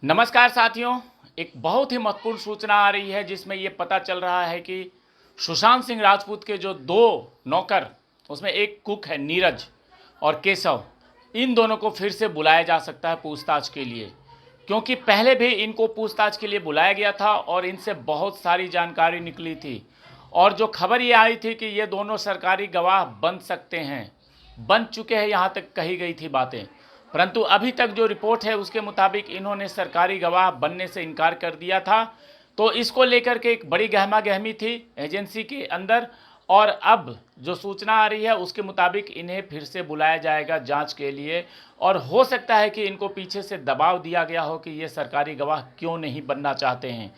नमस्कार साथियों। एक बहुत ही महत्वपूर्ण सूचना आ रही है जिसमें ये पता चल रहा है कि सुशांत सिंह राजपूत के जो दो नौकर, उसमें एक कुक है नीरज और केशव, इन दोनों को फिर से बुलाया जा सकता है पूछताछ के लिए, क्योंकि पहले भी इनको पूछताछ के लिए बुलाया गया था और इनसे बहुत सारी जानकारी निकली थी। और जो खबर ये आई थी कि ये दोनों सरकारी गवाह बन सकते हैं, बन चुके हैं, यहाँ तक कही गई थी बातें। परंतु अभी तक जो रिपोर्ट है उसके मुताबिक इन्होंने सरकारी गवाह बनने से इनकार कर दिया था। तो इसको लेकर के एक बड़ी गहमा गहमी थी एजेंसी के अंदर, और अब जो सूचना आ रही है उसके मुताबिक इन्हें फिर से बुलाया जाएगा जांच के लिए। और हो सकता है कि इनको पीछे से दबाव दिया गया हो कि ये सरकारी गवाह क्यों नहीं बनना चाहते हैं,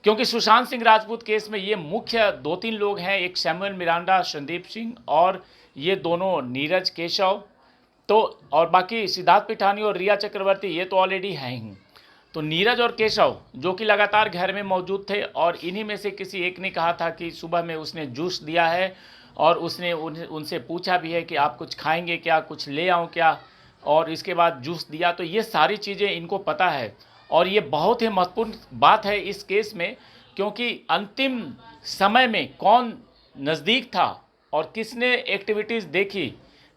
क्योंकि सुशांत सिंह राजपूत केस में ये मुख्य 2-3 लोग हैं, एक सैमुअल मिरांडा, संदीप सिंह और ये दोनों नीरज, केशव। तो और बाकी सिद्धार्थ पिठानी और रिया चक्रवर्ती ये तो ऑलरेडी हैं ही। तो नीरज और केशव जो कि लगातार घर में मौजूद थे, और इन्हीं में से किसी एक ने कहा था कि सुबह में उसने जूस दिया है और उसने उनसे पूछा भी है कि आप कुछ खाएंगे क्या, कुछ ले आऊँ क्या, और इसके बाद जूस दिया। तो ये सारी चीज़ें इनको पता है और ये बहुत ही महत्वपूर्ण बात है इस केस में, क्योंकि अंतिम समय में कौन नज़दीक था और किसने एक्टिविटीज़ देखी,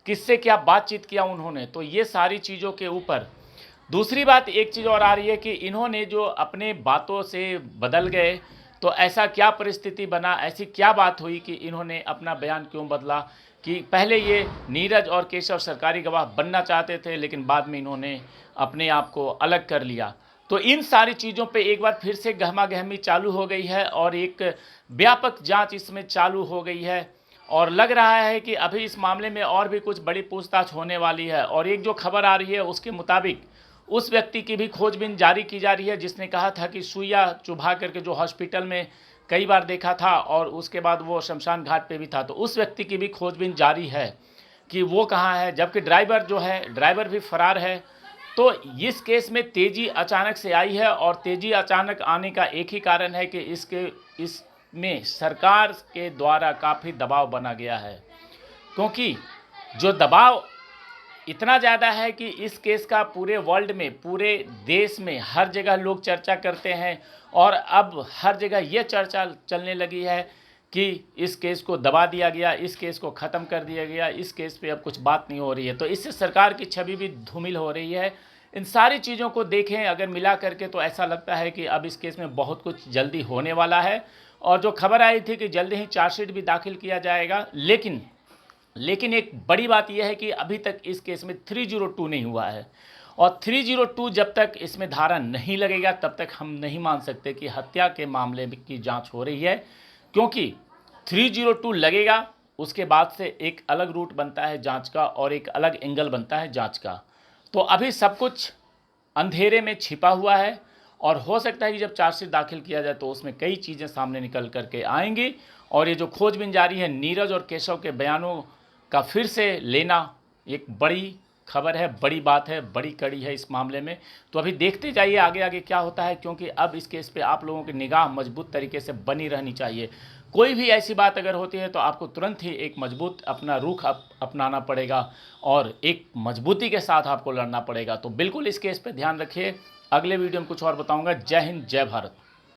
किससे क्या बातचीत किया उन्होंने, तो ये सारी चीज़ों के ऊपर। दूसरी बात एक चीज़ और आ रही है कि इन्होंने जो अपने बातों से बदल गए, तो ऐसा क्या परिस्थिति बना, ऐसी क्या बात हुई कि इन्होंने अपना बयान क्यों बदला, कि पहले ये नीरज और केशव सरकारी गवाह बनना चाहते थे लेकिन बाद में इन्होंने अपने आप को अलग कर लिया। तो इन सारी चीज़ों पे एक बार फिर से गहमा गहमी चालू हो गई है और एक व्यापक जांच इसमें चालू हो गई है, और लग रहा है कि अभी इस मामले में और भी कुछ बड़ी पूछताछ होने वाली है। और एक जो खबर आ रही है उसके मुताबिक उस व्यक्ति की भी खोजबीन जारी की जा रही है जिसने कहा था कि सुइया चुभा करके जो हॉस्पिटल में कई बार देखा था और उसके बाद वो शमशान घाट पे भी था, तो उस व्यक्ति की भी खोजबीन जारी है कि वो कहाँ है, जबकि ड्राइवर जो है, ड्राइवर भी फरार है। तो इस केस में तेज़ी अचानक से आई है, और तेज़ी अचानक आने का एक ही कारण है कि इसमें सरकार के द्वारा काफ़ी दबाव बना गया है, क्योंकि जो दबाव इतना ज़्यादा है कि इस केस का पूरे वर्ल्ड में, पूरे देश में हर जगह लोग चर्चा करते हैं, और अब हर जगह ये चर्चा चलने लगी है कि इस केस को दबा दिया गया, इस केस को ख़त्म कर दिया गया, इस केस पे अब कुछ बात नहीं हो रही है। तो इससे सरकार की छवि भी धूमिल हो रही है। इन सारी चीज़ों को देखें अगर मिला करके, तो ऐसा लगता है कि अब इस केस में बहुत कुछ जल्दी होने वाला है। और जो खबर आई थी कि जल्दी ही चार्जशीट भी दाखिल किया जाएगा, लेकिन एक बड़ी बात यह है कि अभी तक इस केस में 302 नहीं हुआ है, और 302 जब तक इसमें धारा नहीं लगेगा तब तक हम नहीं मान सकते कि हत्या के मामले की जांच हो रही है, क्योंकि 302 लगेगा उसके बाद से एक अलग रूट बनता है जांच का और एक अलग एंगल बनता है जांच का। तो अभी सब कुछ अंधेरे में छिपा हुआ है, और हो सकता है कि जब चार्जशीट दाखिल किया जाए तो उसमें कई चीज़ें सामने निकल करके आएंगी। और ये जो खोजबीन जारी है नीरज और केशव के बयानों का फिर से लेना एक बड़ी खबर है, बड़ी बात है, बड़ी कड़ी है इस मामले में। तो अभी देखते जाइए आगे आगे क्या होता है, क्योंकि अब इस केस पे आप लोगों की निगाह मजबूत तरीके से बनी रहनी चाहिए। कोई भी ऐसी बात अगर होती है तो आपको तुरंत ही एक मजबूत अपना रुख अपनाना पड़ेगा और एक मजबूती के साथ आपको लड़ना पड़ेगा। तो बिल्कुल इस केस पे ध्यान रखिए। अगले वीडियो में कुछ और बताऊंगा। जय हिंद, जय भारत।